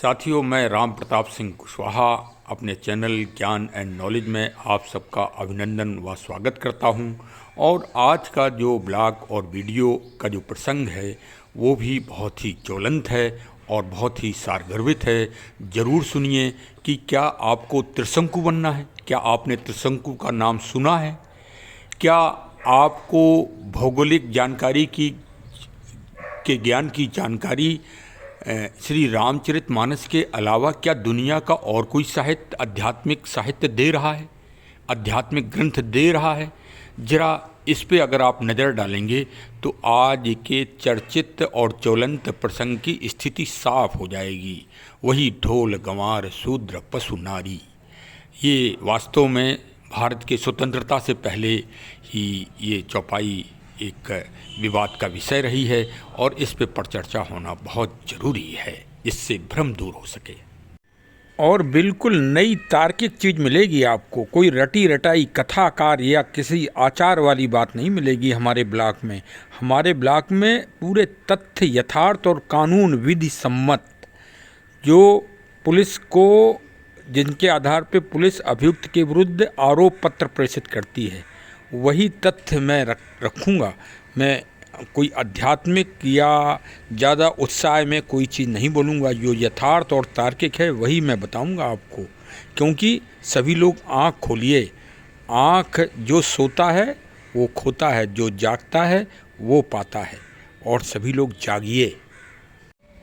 साथियों, मैं राम प्रताप सिंह कुशवाहा अपने चैनल ज्ञान एंड नॉलेज में आप सबका अभिनंदन व स्वागत करता हूं। और आज का जो ब्लॉग और वीडियो का जो प्रसंग है वो भी बहुत ही ज्वलंत है और बहुत ही सारगर्भित है। ज़रूर सुनिए कि क्या आपको त्रिशंकु बनना है? क्या आपने त्रिशंकु का नाम सुना है? क्या आपको भौगोलिक जानकारी के ज्ञान की जानकारी श्री रामचरितमानस के अलावा क्या दुनिया का और कोई साहित्य, आध्यात्मिक साहित्य दे रहा है, आध्यात्मिक ग्रंथ दे रहा है? जरा इस पे अगर आप नज़र डालेंगे तो आज के चर्चित और ज्वलंत प्रसंग की स्थिति साफ हो जाएगी। वही ढोल गंवार शूद्र पशु नारी, ये वास्तव में भारत के स्वतंत्रता से पहले ही ये चौपाई एक विवाद का विषय रही है और इस पे परिचर्चा होना बहुत ज़रूरी है, इससे भ्रम दूर हो सके। और बिल्कुल नई तार्किक चीज़ मिलेगी आपको, कोई रटी रटाई कथाकार या किसी आचार वाली बात नहीं मिलेगी हमारे ब्लॉग में। हमारे ब्लॉग में पूरे तथ्य, यथार्थ और कानून विधि सम्मत, जो पुलिस को, जिनके आधार पर पुलिस अभियुक्त के विरुद्ध आरोप पत्र प्रेषित करती है, वही तथ्य मैं रखूँगा। मैं कोई आध्यात्मिक या ज़्यादा उत्साह में कोई चीज़ नहीं बोलूँगा। जो यथार्थ और तार्किक है वही मैं बताऊँगा आपको, क्योंकि सभी लोग आँख खोलिए। आँख जो सोता है वो खोता है, जो जागता है वो पाता है, और सभी लोग जागिए।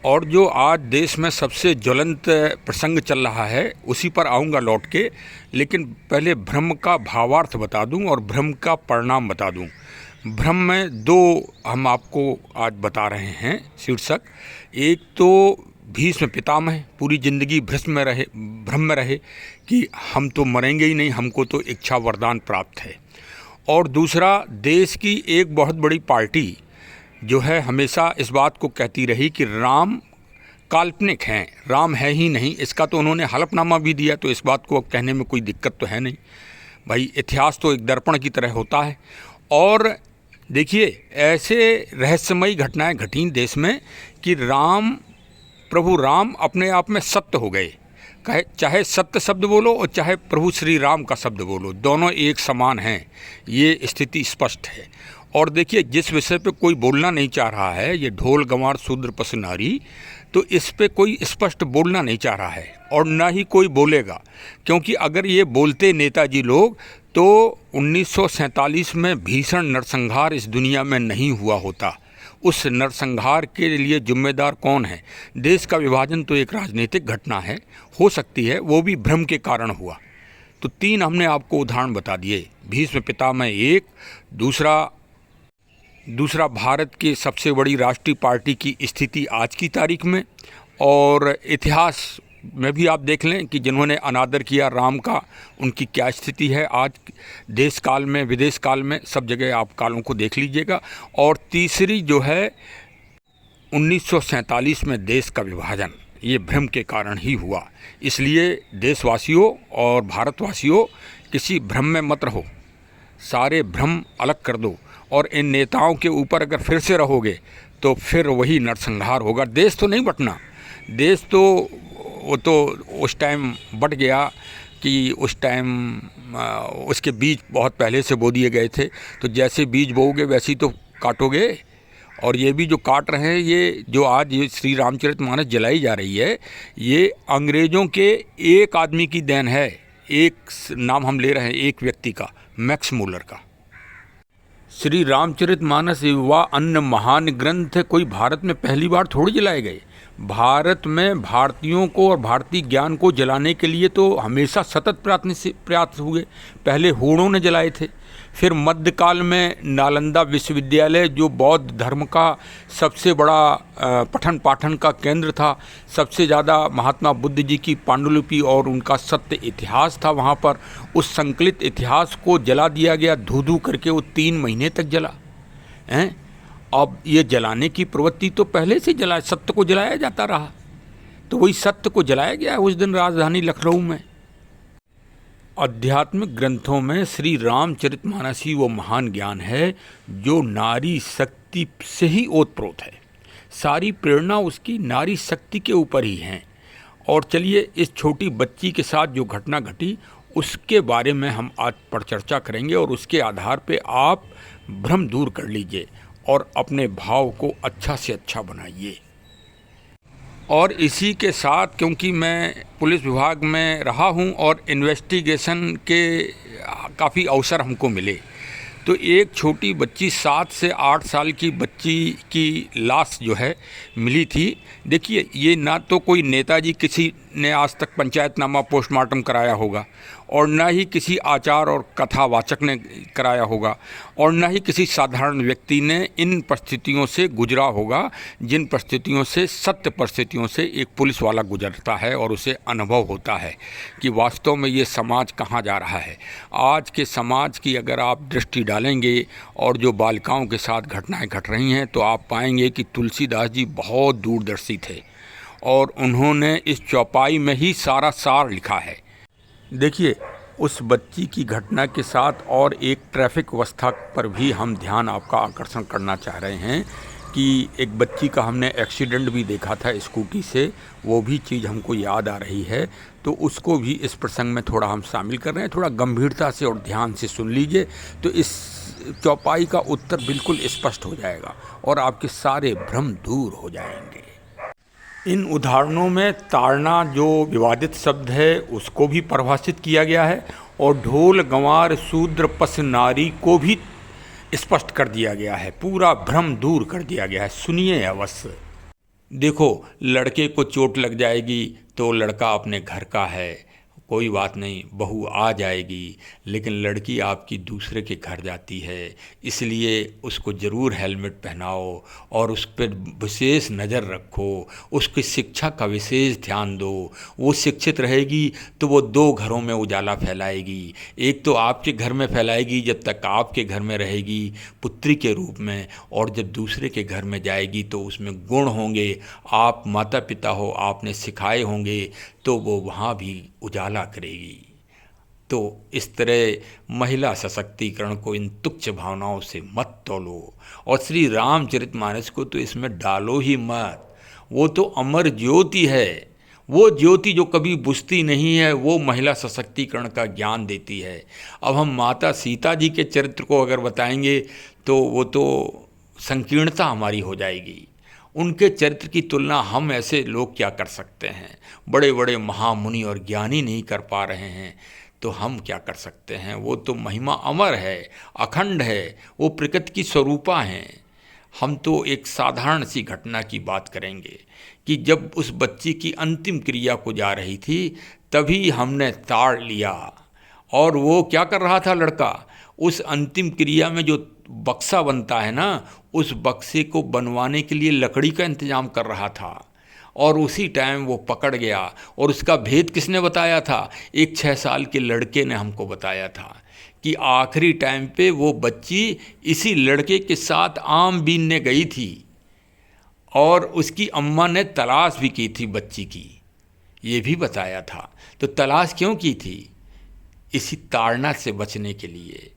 और जो आज देश में सबसे ज्वलंत प्रसंग चल रहा है उसी पर आऊँगा लौट के, लेकिन पहले भ्रम का भावार्थ बता दूं और भ्रम का परिणाम बता दूं। भ्रम में दो हम आपको आज बता रहे हैं शीर्षक। एक तो भीष्म पितामह पूरी ज़िंदगी भ्रम में रहे कि हम तो मरेंगे ही नहीं, हमको तो इच्छा वरदान प्राप्त है। और दूसरा, देश की एक बहुत बड़ी पार्टी जो है हमेशा इस बात को कहती रही कि राम काल्पनिक हैं, राम है ही नहीं। इसका तो उन्होंने हलफनामा भी दिया, तो इस बात को कहने में कोई दिक्कत तो है नहीं भाई। इतिहास तो एक दर्पण की तरह होता है। और देखिए, ऐसे रहस्यमयी घटनाएं घटीं देश में कि प्रभु राम अपने आप में सत्य हो गए। चाहे सत्य शब्द बोलो और चाहे प्रभु श्री राम का शब्द बोलो, दोनों एक समान हैं, ये स्थिति स्पष्ट है। और देखिए, जिस विषय पे कोई बोलना नहीं चाह रहा है, ये ढोल गंवार शूद्र पशु नारी, तो इस पे कोई स्पष्ट बोलना नहीं चाह रहा है और ना ही कोई बोलेगा। क्योंकि अगर ये बोलते नेताजी लोग तो 1947 में भीषण नरसंहार इस दुनिया में नहीं हुआ होता। उस नरसंहार के लिए जिम्मेदार कौन है? देश का विभाजन तो एक राजनीतिक घटना है, हो सकती है वो भी भ्रम के कारण हुआ। तो तीन हमने आपको उदाहरण बता दिए। भीष्म पितामह एक, दूसरा भारत के सबसे बड़ी राष्ट्रीय पार्टी की स्थिति आज की तारीख में, और इतिहास में भी आप देख लें कि जिन्होंने अनादर किया राम का, उनकी क्या स्थिति है आज देश काल में, विदेश काल में, सब जगह आप कालों को देख लीजिएगा। और तीसरी जो है 1947 में देश का विभाजन, ये भ्रम के कारण ही हुआ। इसलिए देशवासियों और भारतवासियों, किसी भ्रम में मत रहो, सारे भ्रम अलग कर दो। और इन नेताओं के ऊपर अगर फिर से रहोगे तो फिर वही नरसंहार होगा। देश तो नहीं बटना, देश तो वो तो उस टाइम बट गया कि उस टाइम उसके बीज बहुत पहले से बो दिए गए थे। तो जैसे बीज बोओगे वैसे ही तो काटोगे। और ये भी जो काट रहे हैं, ये जो आज ये श्री रामचरितमानस जलाई जा रही है, ये अंग्रेज़ों के एक आदमी की देन है। एक नाम हम ले रहे हैं, एक व्यक्ति का, मैक्स मूलर का। श्री रामचरितमानस व अन्य महान ग्रंथ कोई भारत में पहली बार थोड़ी जलाए गए। भारत में भारतीयों को और भारतीय ज्ञान को जलाने के लिए तो हमेशा सतत प्रयास हुए। पहले हूणों ने जलाए थे, फिर मध्यकाल में नालंदा विश्वविद्यालय, जो बौद्ध धर्म का सबसे बड़ा पठन पाठन का केंद्र था, सबसे ज़्यादा महात्मा बुद्ध जी की पांडुलिपि और उनका सत्य इतिहास था, वहाँ पर उस संकलित इतिहास को जला दिया गया, धू धू करके। वो 3 महीने तक जला हैं। अब ये जलाने की प्रवृत्ति तो पहले से सत्य को जलाया जाता रहा, तो वही सत्य को जलाया गया उस दिन राजधानी लखनऊ में। आध्यात्मिक ग्रंथों में श्री रामचरितमानस ही वो महान ज्ञान है जो नारी शक्ति से ही ओतप्रोत है। सारी प्रेरणा उसकी नारी शक्ति के ऊपर ही है। और चलिए इस छोटी बच्ची के साथ जो घटना घटी उसके बारे में हम आज पर चर्चा करेंगे और उसके आधार पे आप भ्रम दूर कर लीजिए और अपने भाव को अच्छा से अच्छा बनाइए। और इसी के साथ, क्योंकि मैं पुलिस विभाग में रहा हूं और इन्वेस्टिगेशन के काफ़ी अवसर हमको मिले, तो एक छोटी बच्ची 7 से 8 साल की बच्ची की लाश जो है मिली थी। देखिए, ये ना तो कोई नेताजी किसी ने आज तक पंचायतनामा पोस्टमार्टम कराया होगा, और ना ही किसी आचार और कथावाचक ने कराया होगा, और ना ही किसी साधारण व्यक्ति ने इन परिस्थितियों से गुजरा होगा जिन परिस्थितियों से, सत्य परिस्थितियों से एक पुलिस वाला गुजरता है और उसे अनुभव होता है कि वास्तव में ये समाज कहाँ जा रहा है। आज के समाज की अगर आप दृष्टि डालेंगे और जो बालिकाओं के साथ घटनाएं घट रही हैं, तो आप पाएंगे कि तुलसीदास जी बहुत दूरदर्शी थे और उन्होंने इस चौपाई में ही सारा सार लिखा है। देखिए, उस बच्ची की घटना के साथ और एक ट्रैफिक व्यवस्था पर भी हम ध्यान आपका आकर्षण करना चाह रहे हैं कि एक बच्ची का हमने एक्सीडेंट भी देखा था स्कूटी से, वो भी चीज़ हमको याद आ रही है, तो उसको भी इस प्रसंग में थोड़ा हम शामिल कर रहे हैं। थोड़ा गंभीरता से और ध्यान से सुन लीजिए तो इस चौपाई का उत्तर बिल्कुल स्पष्ट हो जाएगा और आपके सारे भ्रम दूर हो जाएंगे। इन उदाहरणों में ताड़ना जो विवादित शब्द है उसको भी परिभाषित किया गया है और ढोल गंवार शूद्र पस नारी को भी स्पष्ट कर दिया गया है, पूरा भ्रम दूर कर दिया गया है। सुनिए अवश्य। देखो, लड़के को चोट लग जाएगी तो लड़का अपने घर का है, कोई बात नहीं, बहू आ जाएगी, लेकिन लड़की आपकी दूसरे के घर जाती है, इसलिए उसको ज़रूर हेलमेट पहनाओ और उस पर विशेष नज़र रखो, उसकी शिक्षा का विशेष ध्यान दो। वो शिक्षित रहेगी तो वो 2 घरों में उजाला फैलाएगी। एक तो आपके घर में फैलाएगी जब तक आपके घर में रहेगी पुत्री के रूप में, और जब दूसरे के घर में जाएगी तो उसमें गुण होंगे, आप माता पिता हो, आपने सिखाए होंगे, तो वो वहाँ भी उजाला करेगी। तो इस तरह महिला सशक्तिकरण को इन तुच्छ भावनाओं से मत तोलो और श्री रामचरितमानस को तो इसमें डालो ही मत। वो तो अमर ज्योति है, वो ज्योति जो कभी बुझती नहीं है, वो महिला सशक्तिकरण का ज्ञान देती है। अब हम माता सीता जी के चरित्र को अगर बताएंगे तो वो तो संकीर्णता हमारी हो जाएगी। उनके चरित्र की तुलना हम ऐसे लोग क्या कर सकते हैं? बड़े बड़े महामुनि और ज्ञानी नहीं कर पा रहे हैं तो हम क्या कर सकते हैं? वो तो महिमा अमर है, अखंड है, वो प्रकृति की स्वरूपा हैं। हम तो एक साधारण सी घटना की बात करेंगे कि जब उस बच्ची की अंतिम क्रिया को जा रही थी तभी हमने ताड़ लिया, और वो क्या कर रहा था लड़का? उस अंतिम क्रिया में जो बक्सा बनता है ना, उस बक्से को बनवाने के लिए लकड़ी का इंतजाम कर रहा था, और उसी टाइम वो पकड़ गया। और उसका भेद किसने बताया था? एक 6 साल के लड़के ने हमको बताया था कि आखिरी टाइम पे वो बच्ची इसी लड़के के साथ आम बीनने गई थी और उसकी अम्मा ने तलाश भी की थी बच्ची की, ये भी बताया था। तो तलाश क्यों की थी? इसी ताड़ना से बचने के लिए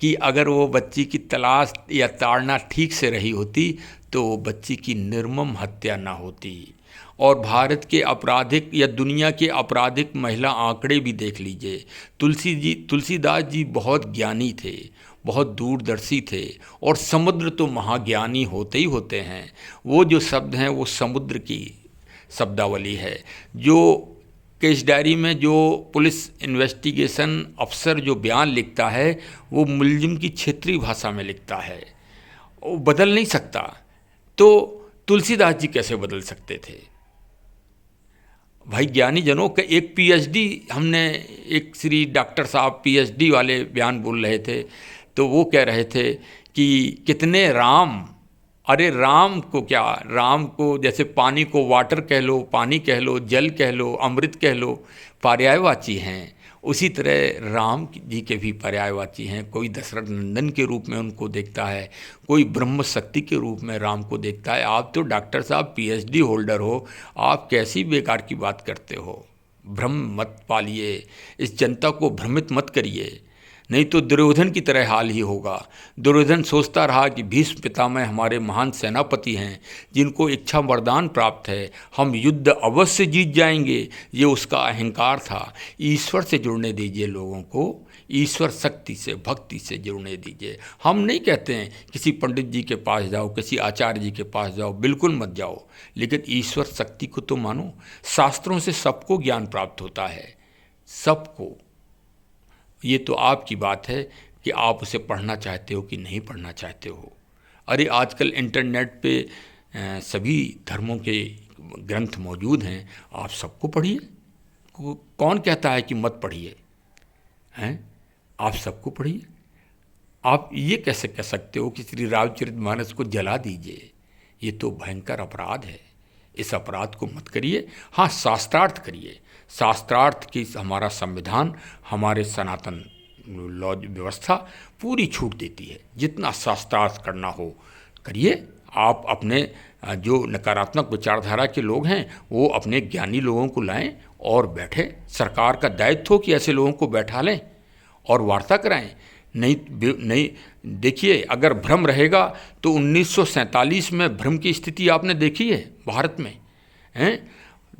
कि अगर वो बच्ची की तलाश या ताड़ना ठीक से रही होती तो वो बच्ची की निर्मम हत्या ना होती। और भारत के आपराधिक या दुनिया के आपराधिक महिला आंकड़े भी देख लीजिए। तुलसीदास जी बहुत ज्ञानी थे, बहुत दूरदर्शी थे, और समुद्र तो महाज्ञानी होते ही होते हैं। वो जो शब्द हैं वो समुद्र की शब्दावली है। जो केस डायरी में जो पुलिस इन्वेस्टिगेशन अफसर जो बयान लिखता है वो मुलजिम की क्षेत्रीय भाषा में लिखता है, वो बदल नहीं सकता। तो तुलसीदास जी कैसे बदल सकते थे? भाई ज्ञानी जनों का एक पीएचडी, हमने एक श्री डॉक्टर साहब पीएचडी वाले बयान बोल रहे थे, तो वो कह रहे थे कि कितने राम, अरे राम को क्या, राम को जैसे पानी को वाटर कह लो, पानी कह लो, जल कह लो, अमृत कह लो, पर्यायवाची हैं। उसी तरह राम जी के भी पर्यायवाची हैं। कोई दशरथ नंदन के रूप में उनको देखता है, कोई ब्रह्म शक्ति के रूप में राम को देखता है। आप तो डॉक्टर साहब पीएचडी होल्डर हो, आप कैसी बेकार की बात करते हो? भ्रम मत पालिए, इस जनता को भ्रमित मत करिए। नहीं तो दुर्योधन की तरह हाल ही होगा। दुर्योधन सोचता रहा कि भीष्म पितामह हमारे महान सेनापति हैं, जिनको इच्छा वरदान प्राप्त है, हम युद्ध अवश्य जीत जाएंगे। ये उसका अहंकार था। ईश्वर से जुड़ने दीजिए लोगों को, ईश्वर शक्ति से, भक्ति से जुड़ने दीजिए। हम नहीं कहते हैं किसी पंडित जी के पास जाओ, किसी आचार्य जी के पास जाओ, बिल्कुल मत जाओ, लेकिन ईश्वर शक्ति को तो मानो। शास्त्रों से सबको ज्ञान प्राप्त होता है, सबको। ये तो आपकी बात है कि आप उसे पढ़ना चाहते हो कि नहीं पढ़ना चाहते हो। अरे आजकल इंटरनेट पे सभी धर्मों के ग्रंथ मौजूद हैं, आप सबको पढ़िए। कौन कहता है कि मत पढ़िए? हैं, आप सबको पढ़िए। आप ये कैसे कह सकते हो कि श्री रामचरितमानस को जला दीजिए? ये तो भयंकर अपराध है। इस अपराध को मत करिए। हाँ, शास्त्रार्थ करिए। शास्त्रार्थ की हमारा संविधान, हमारे सनातन लॉ व्यवस्था पूरी छूट देती है। जितना शास्त्रार्थ करना हो करिए। आप अपने जो नकारात्मक विचारधारा के लोग हैं वो अपने ज्ञानी लोगों को लाएं और बैठे। सरकार का दायित्व हो कि ऐसे लोगों को बैठा लें और वार्ता कराएं। नहीं देखिए, अगर भ्रम रहेगा तो 1947 में भ्रम की स्थिति आपने देखी है भारत में, हैं?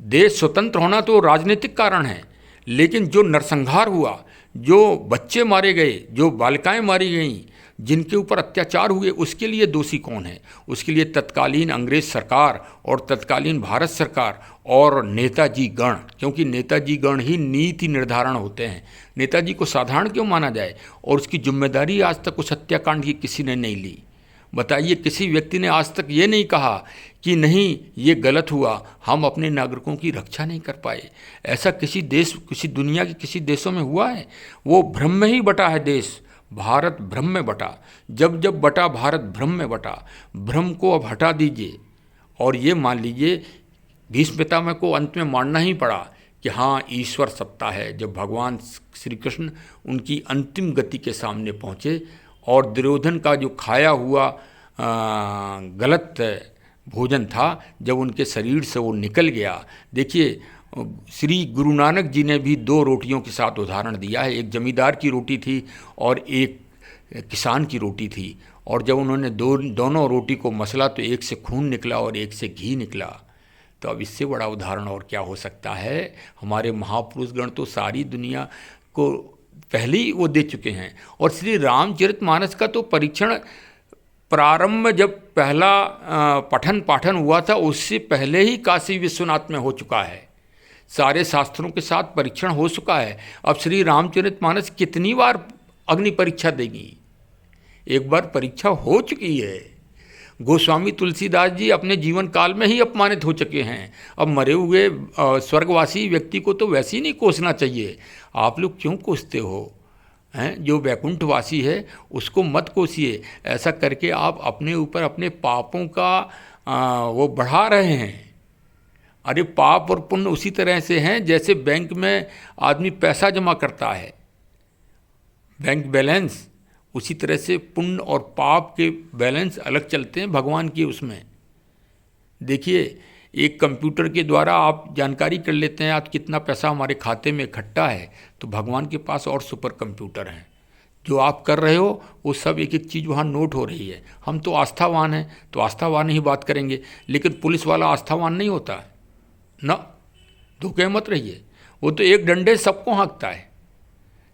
देश स्वतंत्र होना तो राजनीतिक कारण है, लेकिन जो नरसंहार हुआ, जो बच्चे मारे गए, जो बालिकाएं मारी गईं, जिनके ऊपर अत्याचार हुए, उसके लिए दोषी कौन है? उसके लिए तत्कालीन अंग्रेज सरकार और तत्कालीन भारत सरकार और नेताजी गण, क्योंकि नेताजी गण ही नीति निर्धारण होते हैं। नेताजी को साधारण क्यों माना जाए? और उसकी जिम्मेदारी आज तक उस हत्याकांड की किसी ने नहीं ली। बताइए, किसी व्यक्ति ने आज तक ये नहीं कहा कि नहीं ये गलत हुआ, हम अपने नागरिकों की रक्षा नहीं कर पाए। ऐसा किसी देश, किसी दुनिया के किसी देशों में हुआ है? वो भ्रम में ही बटा है देश। भारत भ्रम में बटा, जब जब बटा भारत भ्रम में बटा। भ्रम को अब हटा दीजिए और ये मान लीजिए भीष्म पितामह को अंत में मानना ही पड़ा कि हाँ, ईश्वर सत्ता है। जब भगवान श्री कृष्ण उनकी अंतिम गति के सामने पहुँचे और दुर्योधन का जो खाया हुआ गलत भोजन था, जब उनके शरीर से वो निकल गया। देखिए, श्री गुरु नानक जी ने भी 2 रोटियों के साथ उदाहरण दिया है। एक जमींदार की रोटी थी और एक किसान की रोटी थी, और जब उन्होंने दोनों रोटी को मसला तो एक से खून निकला और एक से घी निकला। तो अब इससे बड़ा उदाहरण और क्या हो सकता है? हमारे महापुरुषगण तो सारी दुनिया को पहले ही वो दे चुके हैं। और श्री रामचरितमानस का तो परीक्षण प्रारंभ जब पहला पठन पाठन हुआ था, उससे पहले ही काशी विश्वनाथ में हो चुका है। सारे शास्त्रों के साथ परीक्षण हो चुका है। अब श्री रामचरितमानस कितनी बार अग्नि परीक्षा देगी? एक बार परीक्षा हो चुकी है। गोस्वामी तुलसीदास जी अपने जीवन काल में ही अपमानित हो चुके हैं। अब मरे हुए स्वर्गवासी व्यक्ति को तो वैसे ही नहीं कोसना चाहिए। आप लोग क्यों कोसते हो? हैं, जो वैकुंठवासी है उसको मत कोसिए। ऐसा करके आप अपने ऊपर अपने पापों का वो बढ़ा रहे हैं। अरे पाप और पुण्य उसी तरह से हैं जैसे बैंक में आदमी पैसा जमा करता है, बैंक बैलेंस, उसी तरह से पुण्य और पाप के बैलेंस अलग चलते हैं भगवान की उसमें। देखिए, एक कंप्यूटर के द्वारा आप जानकारी कर लेते हैं आज कितना पैसा हमारे खाते में इकट्ठा है, तो भगवान के पास और सुपर कंप्यूटर हैं। जो आप कर रहे हो वो सब एक एक चीज़ वहाँ नोट हो रही है। हम तो आस्थावान हैं तो आस्थावान ही बात करेंगे, लेकिन पुलिस वाला आस्थावान नहीं होता है ना, धोखे मत रहिए। वो तो एक डंडे से सबको हाँकता है।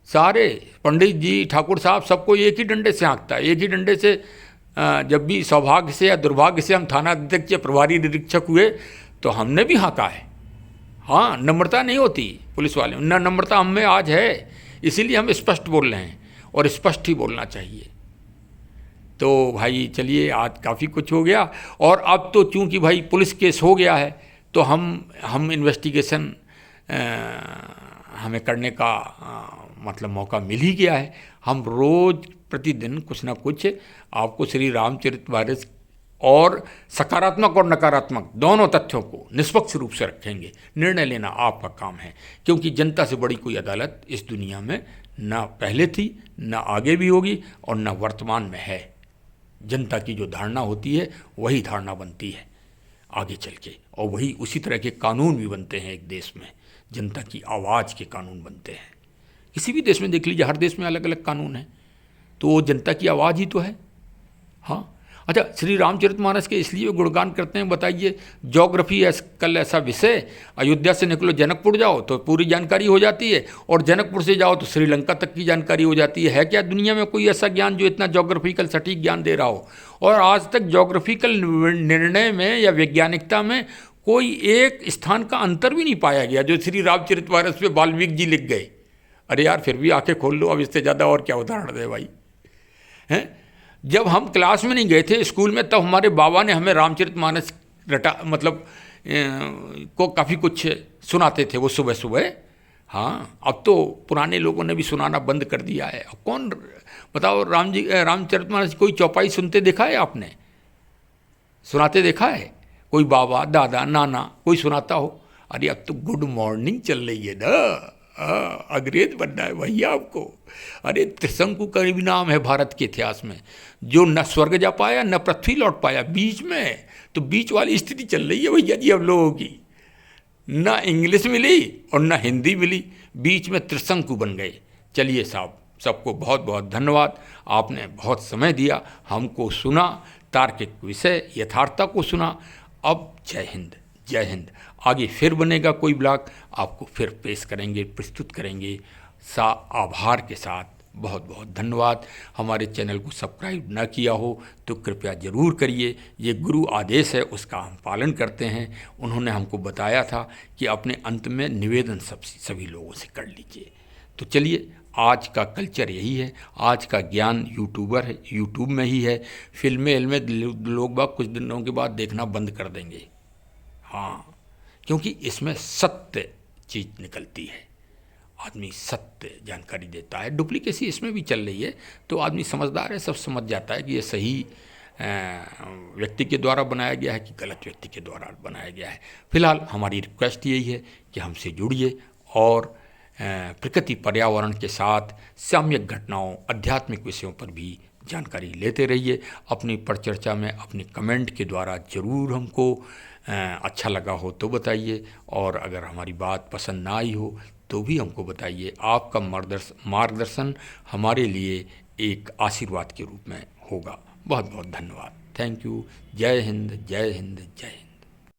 सारे पंडित जी, ठाकुर साहब, सबको एक ही डंडे से हाँकता है। एक ही डंडे से जब भी सौभाग्य से या दुर्भाग्य से हम थाना अध्यक्ष या प्रभारी निरीक्षक हुए तो हमने भी हाँका है। हाँ, नम्रता नहीं होती पुलिस वाले में, न नम्रता हम में आज है। इसीलिए हम स्पष्ट बोल रहे हैं और स्पष्ट ही बोलना चाहिए। तो भाई चलिए, आज काफ़ी कुछ हो गया। और अब तो चूंकि भाई पुलिस केस हो गया है तो हम इन्वेस्टिगेशन हमें करने का मतलब मौका मिल ही गया है। हम रोज़ प्रतिदिन कुछ ना कुछ आपको श्री रामचरितमानस और सकारात्मक और नकारात्मक दोनों तथ्यों को निष्पक्ष रूप से रखेंगे। निर्णय लेना आपका काम है, क्योंकि जनता से बड़ी कोई अदालत इस दुनिया में ना पहले थी, ना आगे भी होगी और ना वर्तमान में है। जनता की जो धारणा होती है वही धारणा बनती है आगे चल के, और वही उसी तरह के कानून भी बनते हैं एक देश में। जनता की आवाज़ के कानून बनते हैं, किसी भी देश में देख लीजिए, हर देश में अलग अलग कानून हैं, तो वो जनता की आवाज़ ही तो है। हाँ, अच्छा, श्री रामचरितमानस के इसलिए गुणगान करते हैं, बताइए। ज्योग्राफी कल ऐसा विषय, अयोध्या से निकलो जनकपुर जाओ तो पूरी जानकारी हो जाती है, और जनकपुर से जाओ तो श्रीलंका तक की जानकारी हो जाती है। क्या दुनिया में कोई ऐसा ज्ञान जो इतना ज्योग्राफिकल सटीक ज्ञान दे रहा हो? और आज तक ज्योग्राफिकल निर्णय में या वैज्ञानिकता में कोई एक स्थान का अंतर भी नहीं पाया गया जो श्री रामचरितमानस पे वाल्मीकि जी लिख गए। अरे यार, फिर भी आंखें खोल लो, अब इससे ज़्यादा और क्या उदाहरण दे भाई, हैं? जब हम क्लास में नहीं गए थे स्कूल में, तब हमारे बाबा ने हमें रामचरितमानस को काफ़ी कुछ सुनाते थे वो सुबह सुबह। हाँ, अब तो पुराने लोगों ने भी सुनाना बंद कर दिया है। अब कौन, बताओ, रामचरितमानस कोई चौपाई सुनते देखा है आपने? सुनाते देखा है कोई बाबा, दादा, नाना कोई सुनाता हो? अरे अब तो गुड मॉर्निंग चल रही है ना, अंग्रेज बनना है भैया आपको। अरे त्रिशंकु का भी नाम है भारत के इतिहास में, जो न स्वर्ग जा पाया न पृथ्वी लौट पाया, बीच में, तो बीच वाली स्थिति चल रही है भैया जी हम लोगों की। न इंग्लिश मिली और न हिंदी मिली, बीच में त्रिशंकु बन गए। चलिए साहब, सबको बहुत बहुत धन्यवाद, आपने बहुत समय दिया, हमको सुना, तार्किक विषय, यथार्थता को सुना। अब जय हिंद, जय हिंद। आगे फिर बनेगा कोई ब्लॉग, आपको फिर पेश करेंगे, प्रस्तुत करेंगे। आभार के साथ बहुत बहुत धन्यवाद। हमारे चैनल को सब्सक्राइब न किया हो तो कृपया ज़रूर करिए, ये गुरु आदेश है, उसका हम पालन करते हैं। उन्होंने हमको बताया था कि अपने अंत में निवेदन सभी लोगों से कर लीजिए। तो चलिए, आज का कल्चर यही है, आज का ज्ञान यूट्यूब में ही है। फिल्में लोग बाग कुछ दिनों के बाद देखना बंद कर देंगे। हाँ, क्योंकि इसमें सत्य चीज़ निकलती है, आदमी सत्य जानकारी देता है। डुप्लीकेसी इसमें भी चल रही है, तो आदमी समझदार है, सब समझ जाता है कि ये सही व्यक्ति के द्वारा बनाया गया है कि गलत व्यक्ति के द्वारा बनाया गया है। फिलहाल हमारी रिक्वेस्ट यही है कि हमसे जुड़िए और प्रकृति पर्यावरण के साथ साम्यक घटनाओं, आध्यात्मिक विषयों पर भी जानकारी लेते रहिए। अपनी परिचर्चा में अपने कमेंट के द्वारा ज़रूर हमको अच्छा लगा हो तो बताइए, और अगर हमारी बात पसंद ना आई हो तो भी हमको बताइए। आपका मार्गदर्शन हमारे लिए एक आशीर्वाद के रूप में होगा। बहुत बहुत धन्यवाद। Thank you. जय हिंद, जय हिंद, जय हिंद।